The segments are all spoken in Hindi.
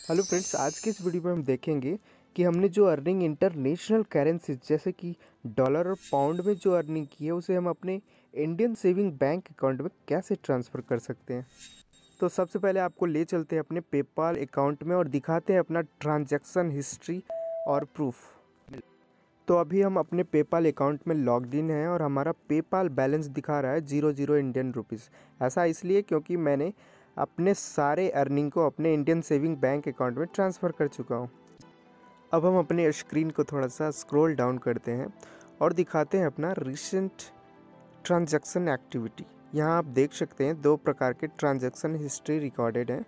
हेलो फ्रेंड्स, आज के इस वीडियो में हम देखेंगे कि हमने जो अर्निंग इंटरनेशनल करेंसीज जैसे कि डॉलर और पाउंड में जो अर्निंग की है उसे हम अपने इंडियन सेविंग बैंक अकाउंट में कैसे ट्रांसफ़र कर सकते हैं। तो सबसे पहले आपको ले चलते हैं अपने पेपाल अकाउंट में और दिखाते हैं अपना ट्रांजैक्शन हिस्ट्री और प्रूफ। तो अभी हम अपने पेपाल अकाउंट में लॉग्ड इन हैं और हमारा पेपाल बैलेंस दिखा रहा है 00 इंडियन रुपीज़। ऐसा इसलिए क्योंकि मैंने अपने सारे अर्निंग को अपने इंडियन सेविंग बैंक अकाउंट में ट्रांसफ़र कर चुका हूँ। अब हम अपने स्क्रीन को थोड़ा सा स्क्रॉल डाउन करते हैं और दिखाते हैं अपना रिसेंट ट्रांजैक्शन एक्टिविटी। यहाँ आप देख सकते हैं दो प्रकार के ट्रांजैक्शन हिस्ट्री रिकॉर्डेड हैं।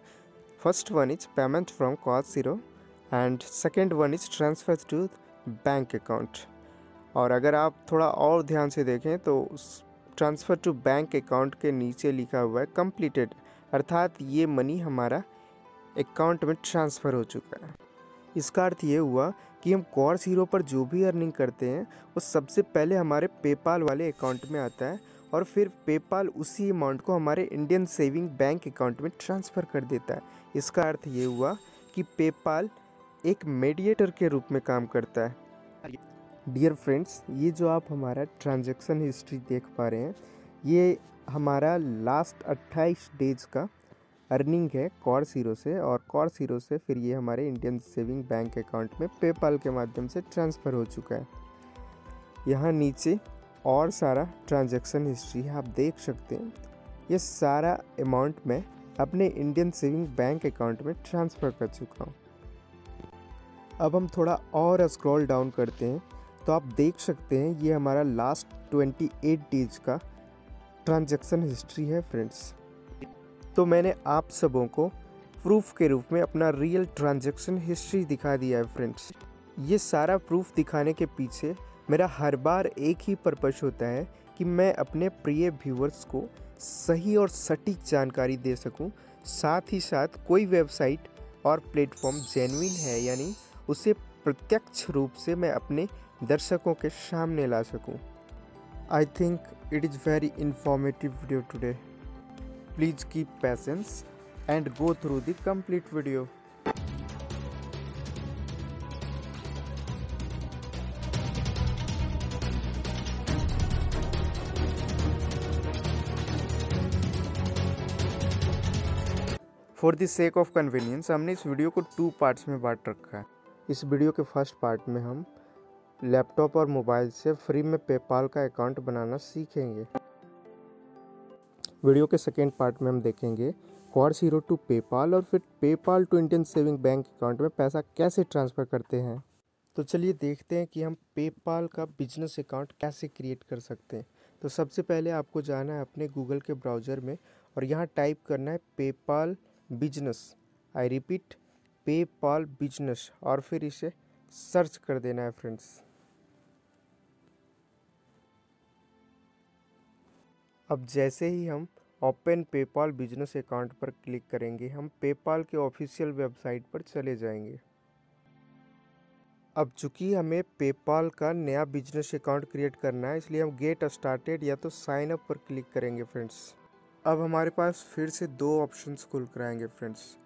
First one is payment from cost zero and second one is transfer to bank account. और अगर आप थोड़ा और ध्यान से देखें तो उस ट्रांसफ़र टू बैंक अकाउंट के नीचे लिखा हुआ है कंप्लीटेड, अर्थात ये मनी हमारा अकाउंट में ट्रांसफ़र हो चुका है। इसका अर्थ ये हुआ कि हम कॉर्स हीरो पर जो भी अर्निंग करते हैं वो सबसे पहले हमारे पेपाल वाले अकाउंट में आता है और फिर पेपाल उसी अमाउंट को हमारे इंडियन सेविंग बैंक अकाउंट में ट्रांसफ़र कर देता है। इसका अर्थ ये हुआ कि पेपाल एक मीडिएटर के रूप में काम करता है। डियर फ्रेंड्स, ये जो आप हमारा ट्रांजैक्शन हिस्ट्री देख पा रहे हैं ये हमारा लास्ट 28 डेज का अर्निंग है कॉर्स हीरो से, और कॉर्स हीरो से फिर ये हमारे इंडियन सेविंग बैंक अकाउंट में पेपाल के माध्यम से ट्रांसफ़र हो चुका है। यहाँ नीचे और सारा ट्रांजैक्शन हिस्ट्री है, आप देख सकते हैं। ये सारा अमाउंट मैं अपने इंडियन सेविंग बैंक अकाउंट में ट्रांसफ़र कर चुका हूँ। अब हम थोड़ा और स्क्रॉल डाउन करते हैं तो आप देख सकते हैं ये हमारा लास्ट 28 डेज का ट्रांजैक्शन हिस्ट्री है फ्रेंड्स। तो मैंने आप सबों को प्रूफ के रूप में अपना रियल ट्रांजैक्शन हिस्ट्री दिखा दिया है फ्रेंड्स। ये सारा प्रूफ दिखाने के पीछे मेरा हर बार एक ही पर्पस होता है कि मैं अपने प्रिय व्यूअर्स को सही और सटीक जानकारी दे सकूं, साथ ही साथ कोई वेबसाइट और प्लेटफॉर्म जेन्युइन है यानी उसे प्रत्यक्ष रूप से मैं अपने दर्शकों के सामने ला सकूं। I think it is very informative video today. Please keep patience and go through the complete video. For the sake of convenience हमने इस वीडियो को 2 पार्ट्स में बांट रखा है। इस वीडियो के फर्स्ट पार्ट में हम लैपटॉप और मोबाइल से फ्री में पेपाल का अकाउंट बनाना सीखेंगे। वीडियो के सेकेंड पार्ट में हम देखेंगे कॉर्स हीरो टू पेपाल और फिर PayPal to Indian saving bank account में पैसा कैसे ट्रांसफ़र करते हैं। तो चलिए देखते हैं कि हम पेपाल का बिजनेस अकाउंट कैसे क्रिएट कर सकते हैं। तो सबसे पहले आपको जाना है अपने गूगल के ब्राउज़र में और यहाँ टाइप करना है PayPal business. I repeat, PayPal business, और फिर इसे सर्च कर देना है फ्रेंड्स। अब जैसे ही हम ओपन पेपाल बिजनेस अकाउंट पर क्लिक करेंगे हम पेपाल के ऑफिशियल वेबसाइट पर चले जाएंगे। अब चूंकि हमें पेपाल का नया बिजनेस अकाउंट क्रिएट करना है इसलिए हम गेट स्टार्टेड या तो साइन अप पर क्लिक करेंगे फ्रेंड्स। अब हमारे पास फिर से दो ऑप्शंस खुल कर आएंगे फ्रेंड्स,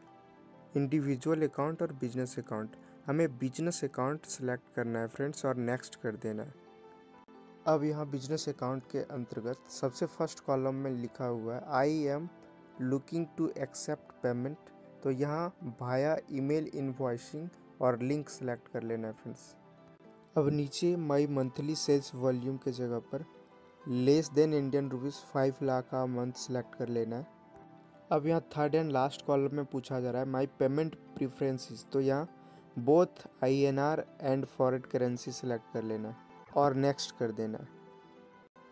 इंडिविजुअल अकाउंट और बिजनेस अकाउंट। हमें बिजनेस अकाउंट सेलेक्ट करना है फ्रेंड्स और नेक्स्ट कर देना है। अब यहाँ बिजनेस अकाउंट के अंतर्गत सबसे फर्स्ट कॉलम में लिखा हुआ है I am looking to accept payment. तो यहाँ भाया ईमेल इनवॉइसिंग और लिंक सेलेक्ट कर लेना है फ्रेंड्स। अब नीचे माई मंथली सेल्स वॉल्यूम के जगह पर less than Indian rupees 5 lakh का मंथ सेलेक्ट कर लेना है। अब यहाँ थर्ड एंड लास्ट कॉलम में पूछा जा रहा है माई पेमेंट प्रेफरेंसेस। तो यहाँ both INR and foreign currency select कर लेना है और नेक्स्ट कर देना है।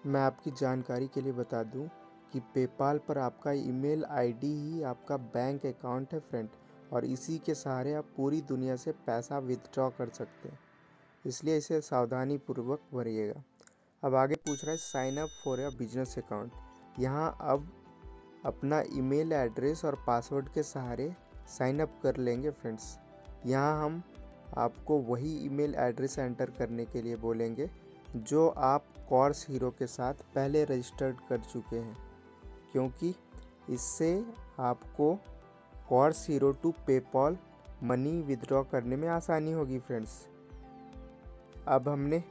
मैं आपकी जानकारी के लिए बता दूं कि पेपाल पर आपका ईमेल आईडी ही आपका बैंक अकाउंट है फ्रेंड, और इसी के सहारे आप पूरी दुनिया से पैसा विथड्रॉ कर सकते हैं, इसलिए इसे सावधानी पूर्वक भरिएगा। अब आगे पूछ रहा है sign up for a business account. यहाँ अब अपना ईमेल एड्रेस और पासवर्ड के सहारे साइन अप कर लेंगे फ्रेंड्स। यहाँ हम आपको वही ईमेल एड्रेस एंटर करने के लिए बोलेंगे जो आप कॉर्स हीरो के साथ पहले रजिस्टर्ड कर चुके हैं, क्योंकि इससे आपको Course Hero to PayPal money withdraw करने में आसानी होगी फ्रेंड्स। अब हमने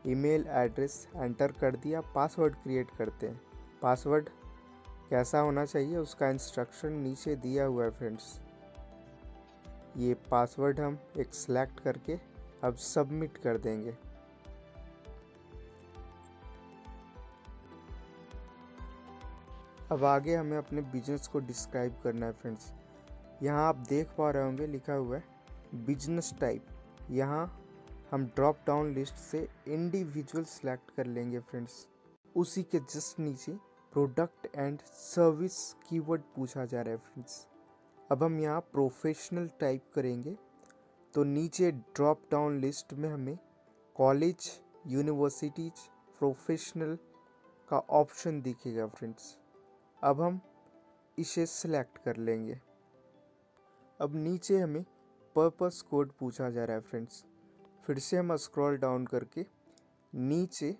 ईमेल एड्रेस एंटर कर दिया, पासवर्ड क्रिएट करते हैं। पासवर्ड कैसा होना चाहिए उसका इंस्ट्रक्शन नीचे दिया हुआ है फ्रेंड्स। ये पासवर्ड हम एक सिलेक्ट करके अब सबमिट कर देंगे। अब आगे हमें अपने बिजनेस को डिस्क्राइब करना है फ्रेंड्स। यहाँ आप देख पा रहे होंगे लिखा हुआ है बिजनेस टाइप। यहाँ हम ड्रॉप डाउन लिस्ट से इंडिविजुअल सेलेक्ट कर लेंगे फ्रेंड्स। उसी के जस्ट नीचे प्रोडक्ट एंड सर्विस कीवर्ड पूछा जा रहा है फ्रेंड्स। अब हम यहाँ प्रोफेशनल टाइप करेंगे तो नीचे ड्रॉप डाउन लिस्ट में हमें कॉलेज, यूनिवर्सिटीज, प्रोफेशनल का ऑप्शन दिखेगा फ्रेंड्स। अब हम इसे सिलेक्ट कर लेंगे। अब नीचे हमें पर्पस कोड पूछा जा रहा है फ्रेंड्स। फिर से हम स्क्रॉल डाउन करके नीचे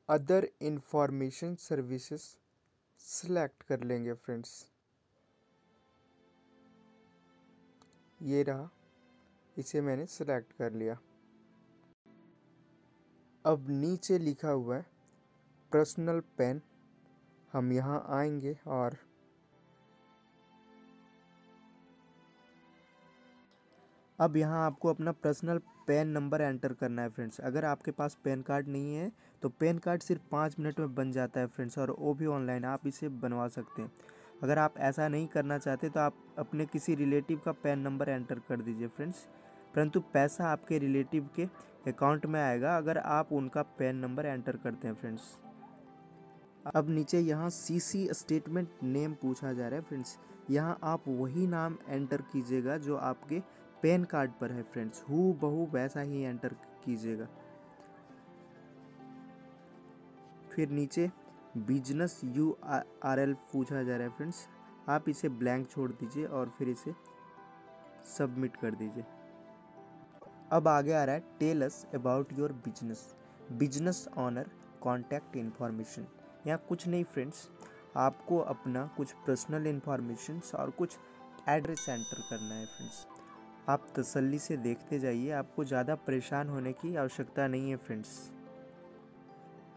अदर इंफॉर्मेशन सर्विसेज सिलेक्ट कर लेंगे फ्रेंड्स। ये रहा, इसे मैंने सिलेक्ट कर लिया। अब नीचे लिखा हुआ है पर्सनल पेन। हम यहाँ आएंगे और अब यहाँ आपको अपना पर्सनल पैन नंबर एंटर करना है फ्रेंड्स। अगर आपके पास पैन कार्ड नहीं है तो पैन कार्ड सिर्फ 5 मिनट में बन जाता है फ्रेंड्स, और वो भी ऑनलाइन आप इसे बनवा सकते हैं। अगर आप ऐसा नहीं करना चाहते तो आप अपने किसी रिलेटिव का पैन नंबर एंटर कर दीजिए फ्रेंड्स, परंतु पैसा आपके रिलेटिव के अकाउंट में आएगा अगर आप उनका पैन नंबर एंटर करते हैं फ्रेंड्स। अब नीचे यहाँ सीसी स्टेटमेंट नेम पूछा जा रहा है फ्रेंड्स। यहाँ आप वही नाम एंटर कीजिएगा जो आपके पैन कार्ड पर है फ्रेंड्स, हूबहू वैसा ही एंटर कीजिएगा। फिर नीचे बिजनेस URL पूछा जा रहा है फ्रेंड्स, आप इसे ब्लैंक छोड़ दीजिए और फिर इसे सबमिट कर दीजिए। अब आगे आ रहा है tell us about your business owner contact information. यहाँ कुछ नहीं फ्रेंड्स, आपको अपना कुछ पर्सनल इन्फॉर्मेशन और कुछ एड्रेस एंटर करना है फ्रेंड्स। आप तसल्ली से देखते जाइए, आपको ज़्यादा परेशान होने की आवश्यकता नहीं है फ्रेंड्स।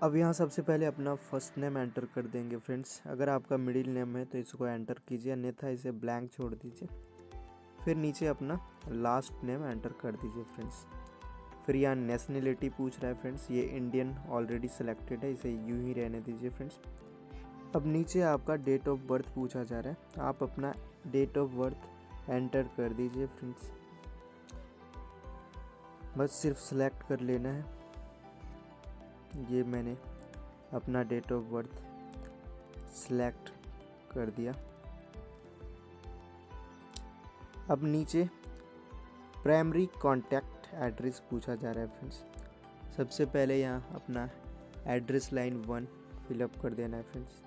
अब यहाँ सबसे पहले अपना फर्स्ट नेम एंटर कर देंगे फ्रेंड्स। अगर आपका मिडिल नेम है तो इसको एंटर कीजिए, अन्यथा इसे ब्लैंक छोड़ दीजिए। फिर नीचे अपना लास्ट नेम एंटर कर दीजिए फ्रेंड्स। फिर यहाँ नेशनलिटी पूछ रहा है फ्रेंड्स, ये इंडियन ऑलरेडी सेलेक्टेड है, इसे यूं ही रहने दीजिए फ्रेंड्स। अब नीचे आपका डेट ऑफ बर्थ पूछा जा रहा है, आप अपना डेट ऑफ बर्थ एंटर कर दीजिए फ्रेंड्स। बस सिर्फ सेलेक्ट कर लेना है। ये मैंने अपना डेट ऑफ बर्थ सेलेक्ट कर दिया। अब नीचे प्राइमरी कॉन्टैक्ट एड्रेस पूछा जा रहा है फ्रेंड्स। सबसे पहले यहाँ अपना एड्रेस लाइन 1 फिलअप कर देना है फ्रेंड्स।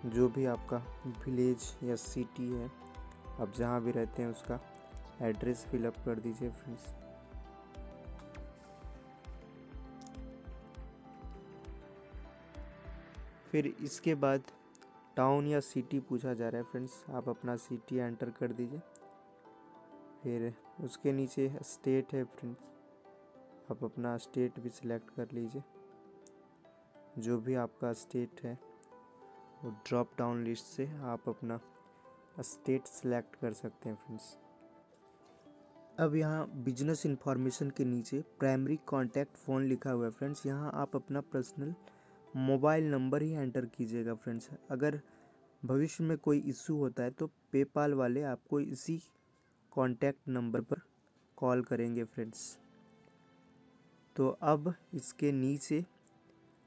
जो भी आपका विलेज या सिटी है, आप जहाँ भी रहते हैं उसका एड्रेस फिलअप कर दीजिए फ्रेंड्स। फिर इसके बाद टाउन या सिटी पूछा जा रहा है फ्रेंड्स, आप अपना सिटी एंटर कर दीजिए। फिर उसके नीचे स्टेट है फ्रेंड्स, आप अपना स्टेट भी सिलेक्ट कर लीजिए। जो भी आपका स्टेट है वो ड्रॉप डाउन लिस्ट से आप अपना स्टेट सिलेक्ट कर सकते हैं फ्रेंड्स। अब यहाँ बिजनेस इन्फॉर्मेशन के नीचे प्राइमरी कॉन्टैक्ट फ़ोन लिखा हुआ है फ्रेंड्स। यहाँ आप अपना पर्सनल मोबाइल नंबर ही एंटर कीजिएगा फ्रेंड्स। अगर भविष्य में कोई इशू होता है तो पेपाल वाले आपको इसी कॉन्टैक्ट नंबर पर कॉल करेंगे फ्रेंड्स। तो अब इसके नीचे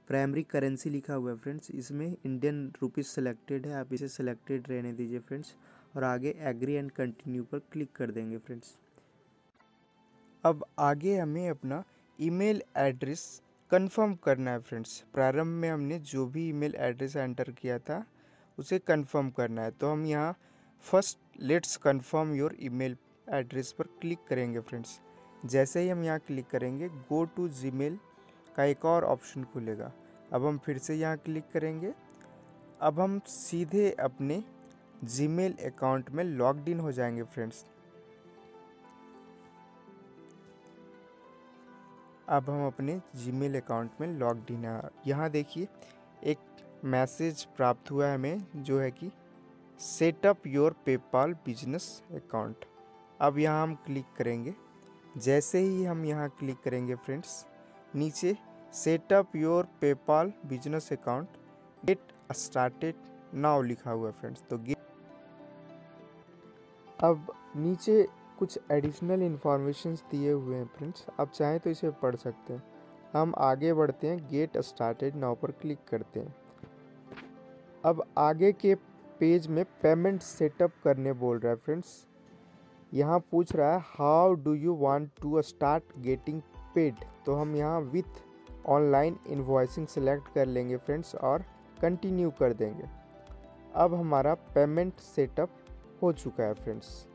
प्राइमरी करेंसी लिखा हुआ है फ्रेंड्स, इसमें इंडियन रुपीज़ सेलेक्टेड है, आप इसे सेलेक्टेड रहने दीजिए फ्रेंड्स और आगे एग्री एंड कंटिन्यू पर क्लिक कर देंगे फ्रेंड्स। अब आगे हमें अपना ईमेल एड्रेस कंफर्म करना है फ्रेंड्स। प्रारंभ में हमने जो भी ईमेल एड्रेस एंटर किया था उसे कंफर्म करना है, तो हम यहाँ first let's confirm your email address पर क्लिक करेंगे फ्रेंड्स। जैसे ही हम यहाँ क्लिक करेंगे गो टू जीमेल का एक और ऑप्शन खुलेगा। अब हम फिर से यहाँ क्लिक करेंगे। अब हम सीधे अपने जीमेल अकाउंट में लॉग्ड इन हो जाएंगे फ्रेंड्स। अब हम अपने जीमेल अकाउंट में लॉग्ड इन है। यहाँ देखिए एक मैसेज प्राप्त हुआ है हमें, जो है कि setup your PayPal business account. अब यहाँ हम क्लिक करेंगे। जैसे ही हम यहाँ क्लिक करेंगे फ्रेंड्स, नीचे setup your PayPal business account get started now लिखा हुआ है फ्रेंड्स। तो अब नीचे कुछ एडिशनल इन्फॉर्मेशंस दिए हुए हैं फ्रेंड्स, आप चाहें तो इसे पढ़ सकते हैं। हम आगे बढ़ते हैं, गेट स्टार्टेड नाउ पर क्लिक करते हैं। अब आगे के पेज में पेमेंट सेटअप करने बोल रहा है फ्रेंड्स। यहाँ पूछ रहा है how do you want to start getting paid. तो हम यहाँ विथ ऑनलाइन इन्वॉइसिंग सेलेक्ट कर लेंगे फ्रेंड्स और कंटिन्यू कर देंगे। अब हमारा पेमेंट सेटअप हो चुका है फ्रेंड्स।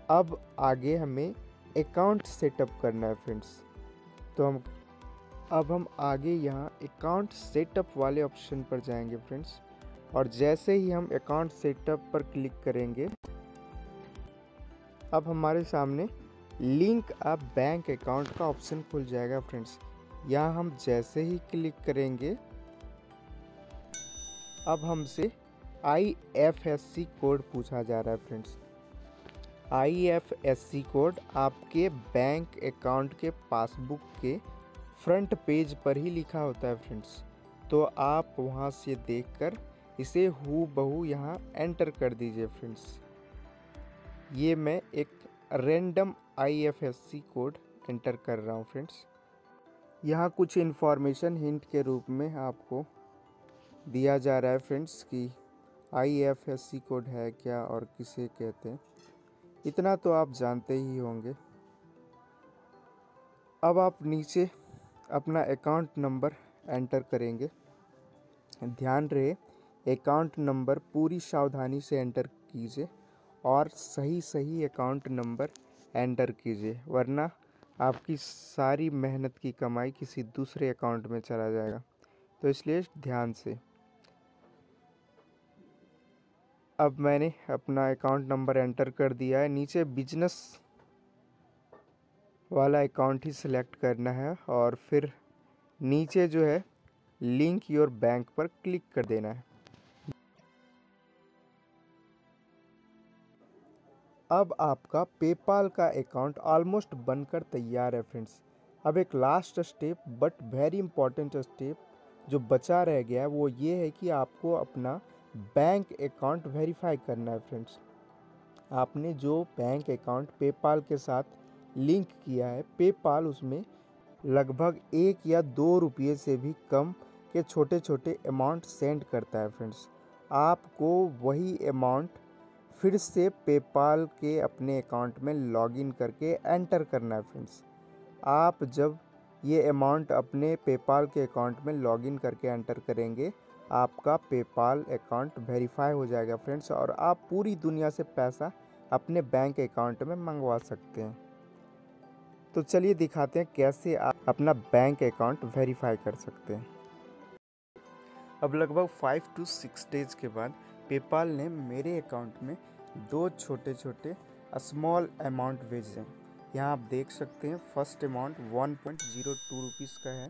अब आगे हमें अकाउंट सेटअप करना है फ्रेंड्स। तो हम आगे यहाँ अकाउंट सेटअप वाले ऑप्शन पर जाएंगे फ्रेंड्स, और जैसे ही हम अकाउंट सेटअप पर क्लिक करेंगे, अब हमारे सामने लिंक अ बैंक अकाउंट का ऑप्शन खुल जाएगा फ्रेंड्स। यहाँ हम जैसे ही क्लिक करेंगे, अब हमसे IFSC कोड पूछा जा रहा है फ्रेंड्स। IFSC कोड आपके बैंक अकाउंट के पासबुक के फ्रंट पेज पर ही लिखा होता है फ्रेंड्स। तो आप वहाँ से देखकर इसे हूबहू यहाँ एंटर कर दीजिए फ्रेंड्स। ये मैं एक रैंडम IFSC कोड एंटर कर रहा हूँ फ्रेंड्स। यहाँ कुछ इन्फॉर्मेशन हिंट के रूप में आपको दिया जा रहा है फ्रेंड्स कि IFSC कोड है क्या और किसे कहते हैं, इतना तो आप जानते ही होंगे। अब आप नीचे अपना अकाउंट नंबर एंटर करेंगे। ध्यान रहे अकाउंट नंबर पूरी सावधानी से एंटर कीजिए और सही अकाउंट नंबर एंटर कीजिए, वरना आपकी सारी मेहनत की कमाई किसी दूसरे अकाउंट में चला जाएगा। तो इसलिए ध्यान से। अब मैंने अपना अकाउंट नंबर एंटर कर दिया है। नीचे बिजनेस वाला अकाउंट ही सिलेक्ट करना है और फिर नीचे जो है लिंक योर बैंक पर क्लिक कर देना है। अब आपका पेपाल का अकाउंट ऑलमोस्ट बनकर तैयार है फ्रेंड्स। अब एक last step but very important step जो बचा रह गया है वो ये है कि आपको अपना बैंक अकाउंट वेरीफाई करना है फ्रेंड्स। आपने जो बैंक अकाउंट पेपाल के साथ लिंक किया है, पेपाल उसमें लगभग 1 या 2 रुपये से भी कम के छोटे छोटे अमाउंट सेंड करता है फ्रेंड्स। आपको वही अमाउंट फिर से पेपाल के अपने अकाउंट में लॉगिन करके एंटर करना है फ्रेंड्स। आप जब ये अमाउंट अपने पेपाल के अकाउंट में लॉगिन करके एंटर करेंगे, आपका पेपाल अकाउंट वेरीफाई हो जाएगा फ्रेंड्स, और आप पूरी दुनिया से पैसा अपने बैंक अकाउंट में मंगवा सकते हैं। तो चलिए दिखाते हैं कैसे आप अपना बैंक अकाउंट वेरीफाई कर सकते हैं। अब लगभग 5 to 6 डेज के बाद पेपाल ने मेरे अकाउंट में 2 छोटे छोटे स्मॉल अमाउंट भेजे हैं। यहाँ आप देख सकते हैं फर्स्ट अमाउंट 1.02 रुपीज़ का है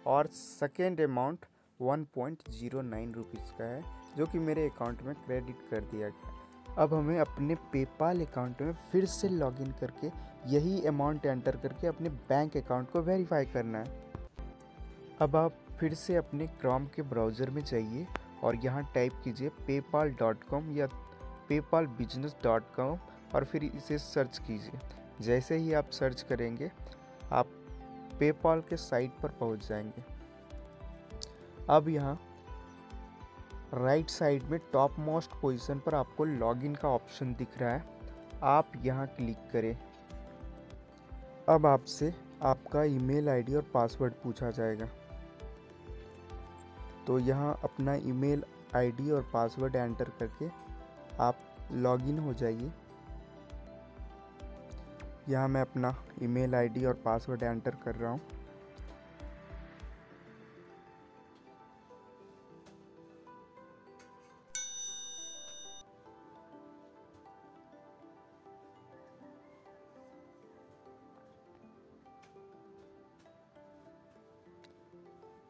और सेकेंड अमाउंट 1.09 रुपीज़ का है, जो कि मेरे अकाउंट में क्रेडिट कर दिया गया। अब हमें अपने पेपाल अकाउंट में फिर से लॉगिन करके यही अमाउंट एंटर करके अपने बैंक अकाउंट को वेरीफाई करना है। अब आप फिर से अपने क्रोम के ब्राउज़र में जाइए और यहाँ टाइप कीजिए paypal.com या paypalbusiness.com और फिर इसे सर्च कीजिए। जैसे ही आप सर्च करेंगे आप पेपाल के साइट पर पहुँच जाएंगे। अब यहाँ राइट साइड में टॉप मोस्ट पोजीशन पर आपको लॉगिन का ऑप्शन दिख रहा है, आप यहाँ क्लिक करें। अब आपसे आपका ईमेल आईडी और पासवर्ड पूछा जाएगा, तो यहाँ अपना ईमेल आईडी और पासवर्ड एंटर करके आप लॉगिन हो जाइए। यहाँ मैं अपना ईमेल आईडी और पासवर्ड एंटर कर रहा हूँ।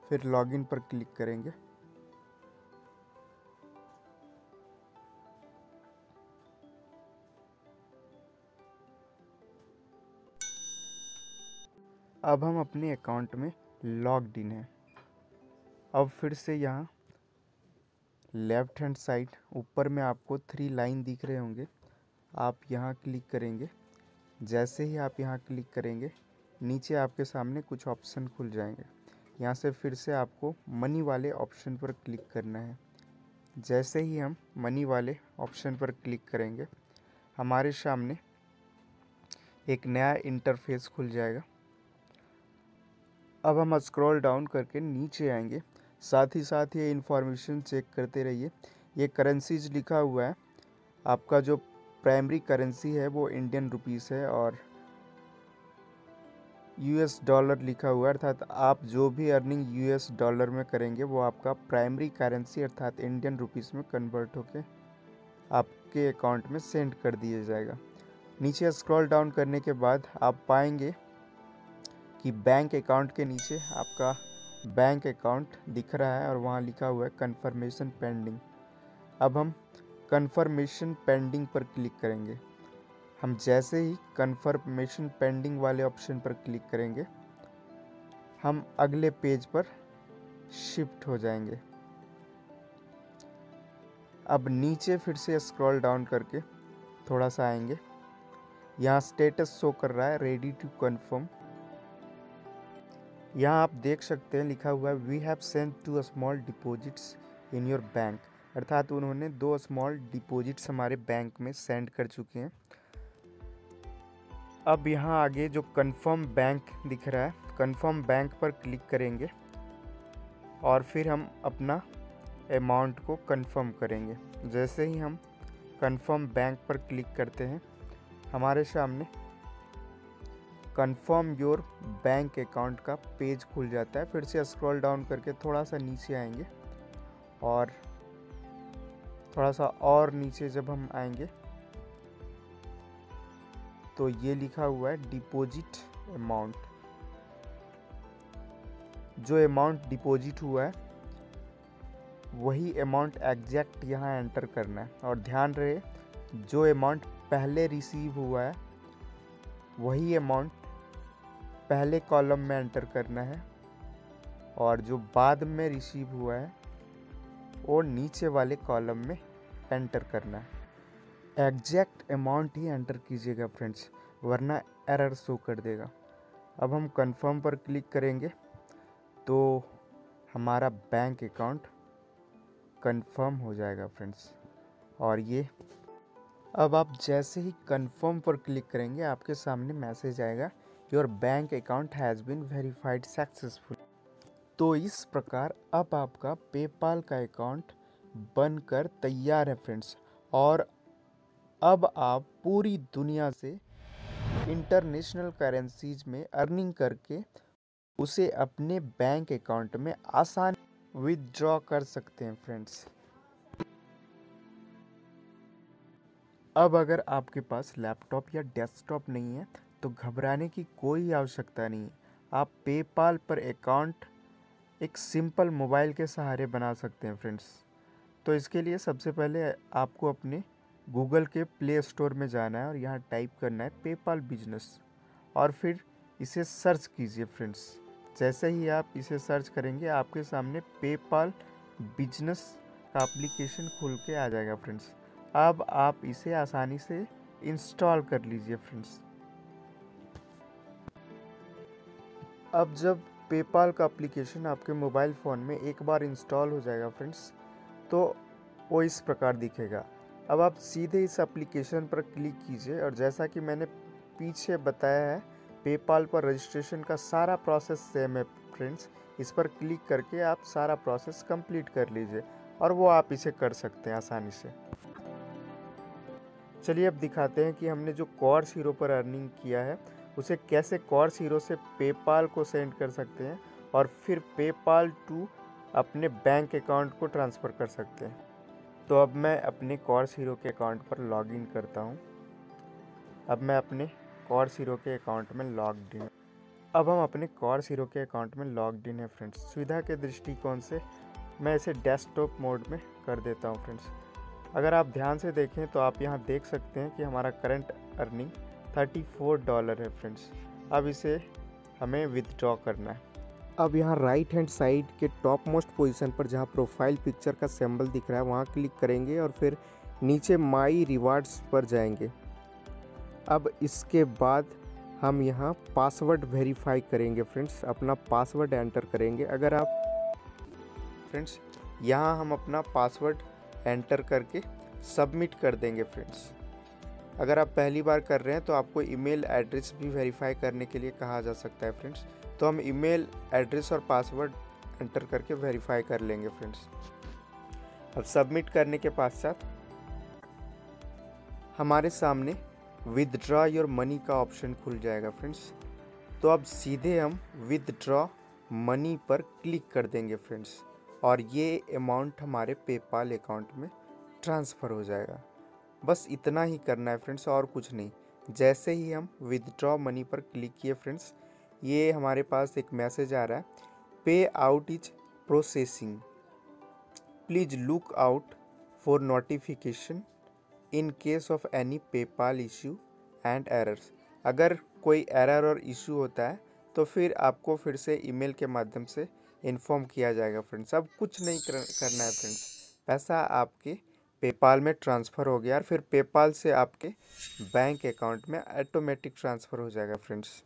फिर लॉगिन पर क्लिक करेंगे। अब हम अपने अकाउंट में लॉग्ड इन हैं। अब फिर से यहाँ लेफ्ट हैंड साइड ऊपर में आपको 3 लाइन दिख रहे होंगे, आप यहाँ क्लिक करेंगे। जैसे ही आप यहाँ क्लिक करेंगे, नीचे आपके सामने कुछ ऑप्शन खुल जाएंगे। यहाँ से फिर से आपको मनी वाले ऑप्शन पर क्लिक करना है। जैसे ही हम मनी वाले ऑप्शन पर क्लिक करेंगे, हमारे सामने एक नया इंटरफेस खुल जाएगा। अब हम स्क्रॉल डाउन करके नीचे आएंगे। साथ ही ये इंफॉर्मेशन चेक करते रहिए। ये करेंसीज लिखा हुआ है। आपका जो प्राइमरी करेंसी है वो इंडियन रुपीस है और यूएस डॉलर लिखा हुआ है, अर्थात आप जो भी अर्निंग यूएस डॉलर में करेंगे वो आपका प्राइमरी करेंसी अर्थात इंडियन रुपीस में कन्वर्ट होके आपके अकाउंट में सेंड कर दिया जाएगा। नीचे स्क्रॉल डाउन करने के बाद आप पाएंगे कि बैंक अकाउंट के नीचे आपका बैंक अकाउंट दिख रहा है और वहाँ लिखा हुआ है कन्फर्मेशन पेंडिंग। अब हम कन्फर्मेशन पेंडिंग पर क्लिक करेंगे। हम जैसे ही कन्फर्मेशन पेंडिंग वाले ऑप्शन पर क्लिक करेंगे, हम अगले पेज पर शिफ्ट हो जाएंगे। अब नीचे फिर से स्क्रॉल डाउन करके थोड़ा सा आएंगे। यहाँ स्टेटस शो कर रहा है रेडी टू कन्फर्म। यहाँ आप देख सकते हैं लिखा हुआ है we have sent 2 small deposits in your bank, अर्थात उन्होंने 2 स्मॉल डिपॉजिट्स हमारे बैंक में सेंड कर चुके हैं। अब यहाँ आगे जो कन्फर्म बैंक दिख रहा है, कन्फर्म बैंक पर क्लिक करेंगे और फिर हम अपना अमाउंट को कन्फर्म करेंगे। जैसे ही हम कन्फर्म बैंक पर क्लिक करते हैं, हमारे सामने कन्फर्म योर बैंक अकाउंट का पेज खुल जाता है। फिर से स्क्रॉल डाउन करके थोड़ा सा नीचे आएंगे और थोड़ा सा और नीचे जब हम आएंगे तो ये लिखा हुआ है डिपॉजिट अमाउंट। जो अमाउंट डिपॉजिट हुआ है वही अमाउंट एग्जैक्ट यहाँ एंटर करना है। और ध्यान रहे, जो अमाउंट पहले रिसीव हुआ है वही अमाउंट पहले कॉलम में एंटर करना है और जो बाद में रिसीव हुआ है वो नीचे वाले कॉलम में एंटर करना है। एग्जैक्ट अमाउंट ही एंटर कीजिएगा फ्रेंड्स, वरना एरर शो कर देगा। अब हम कंफर्म पर क्लिक करेंगे तो हमारा बैंक अकाउंट कंफर्म हो जाएगा फ्रेंड्स। और ये अब आप जैसे ही कंफर्म पर क्लिक करेंगे, आपके सामने मैसेज आएगा your bank account has been verified successful. तो इस प्रकार अब आपका पेपाल का अकाउंट बनकर तैयार है फ्रेंड्स। और अब आप पूरी दुनिया से इंटरनेशनल करेंसीज में अर्निंग करके उसे अपने बैंक अकाउंट में आसान विथड्रॉ कर सकते हैं फ्रेंड्स। अब अगर आपके पास लैपटॉप या डेस्कटॉप नहीं है तो घबराने की कोई आवश्यकता नहीं है। आप पेपाल पर अकाउंट एक सिंपल मोबाइल के सहारे बना सकते हैं फ्रेंड्स। तो इसके लिए सबसे पहले आपको अपने गूगल के प्ले स्टोर में जाना है और यहाँ टाइप करना है पेपाल बिजनेस और फिर इसे सर्च कीजिए फ्रेंड्स। जैसे ही आप इसे सर्च करेंगे, आपके सामने पेपाल बिजनेस का एप्लीकेशन खुल के आ जाएगा फ्रेंड्स। अब आप इसे आसानी से इंस्टॉल कर लीजिए फ्रेंड्स। अब जब पेपाल का एप्लीकेशन आपके मोबाइल फ़ोन में एक बार इंस्टॉल हो जाएगा फ्रेंड्स, तो वो इस प्रकार दिखेगा। अब आप सीधे इस एप्लीकेशन पर क्लिक कीजिए और जैसा कि मैंने पीछे बताया है, पेपाल पर रजिस्ट्रेशन का सारा प्रोसेस सेम है फ्रेंड्स। इस पर क्लिक करके आप सारा प्रोसेस कंप्लीट कर लीजिए और वो आप इसे कर सकते हैं आसानी से। चलिए अब दिखाते हैं कि हमने जो कोर्स हीरो पर अर्निंग किया है उसे कैसे कोर्स हीरो से पेपाल को सेंड कर सकते हैं और फिर पेपाल टू अपने बैंक अकाउंट को ट्रांसफ़र कर सकते हैं। तो अब मैं अपने कोर्स हीरो के अकाउंट पर लॉगिन करता हूं। अब मैं अपने कोर्स हीरो के अकाउंट में लॉग्ड इन। अब हम अपने कॉर्स हीरो के अकाउंट में लॉग्ड इन है फ्रेंड्स। सुविधा के दृष्टिकोण से मैं इसे डेस्कटॉप मोड में कर देता हूँ फ्रेंड्स। अगर आप ध्यान से देखें तो आप यहाँ देख सकते हैं कि हमारा करंट अर्निंग $34 है फ्रेंड्स। अब इसे हमें विथड्रॉ करना है। अब यहाँ राइट हैंड साइड के टॉप मोस्ट पोजीशन पर जहाँ प्रोफाइल पिक्चर का सिंबल दिख रहा है वहाँ क्लिक करेंगे और फिर नीचे माई रिवार्ड्स पर जाएंगे। अब इसके बाद हम यहाँ पासवर्ड वेरीफाई करेंगे फ्रेंड्स, अपना पासवर्ड एंटर करेंगे। अगर आप फ्रेंड्स यहाँ हम अपना पासवर्ड एंटर करके सबमिट कर देंगे फ्रेंड्स। अगर आप पहली बार कर रहे हैं तो आपको ईमेल एड्रेस भी वेरीफाई करने के लिए कहा जा सकता है फ्रेंड्स। तो हम ईमेल एड्रेस और पासवर्ड एंटर करके वेरीफाई कर लेंगे फ्रेंड्स। अब सबमिट करने के पश्चात हमारे सामने विदड्रॉ योर मनी का ऑप्शन खुल जाएगा फ्रेंड्स। तो अब सीधे हम विदड्रॉ मनी पर क्लिक कर देंगे फ्रेंड्स और ये अमाउंट हमारे पेपाल अकाउंट में ट्रांसफ़र हो जाएगा। बस इतना ही करना है फ्रेंड्स और कुछ नहीं। जैसे ही हम विदड्रॉ मनी पर क्लिक किए फ्रेंड्स, ये हमारे पास एक मैसेज आ रहा है, पे out is processing, please look out for notification in case of any PayPal issue and errors. अगर कोई एरर और इशू होता है तो फिर आपको फिर से ईमेल के माध्यम से इन्फॉर्म किया जाएगा फ्रेंड्स। अब कुछ नहीं करना है फ्रेंड्स, पैसा आपके पेपाल में ट्रांसफ़र हो गया और फिर पेपाल से आपके बैंक अकाउंट में ऑटोमेटिक ट्रांसफ़र हो जाएगा फ्रेंड्स।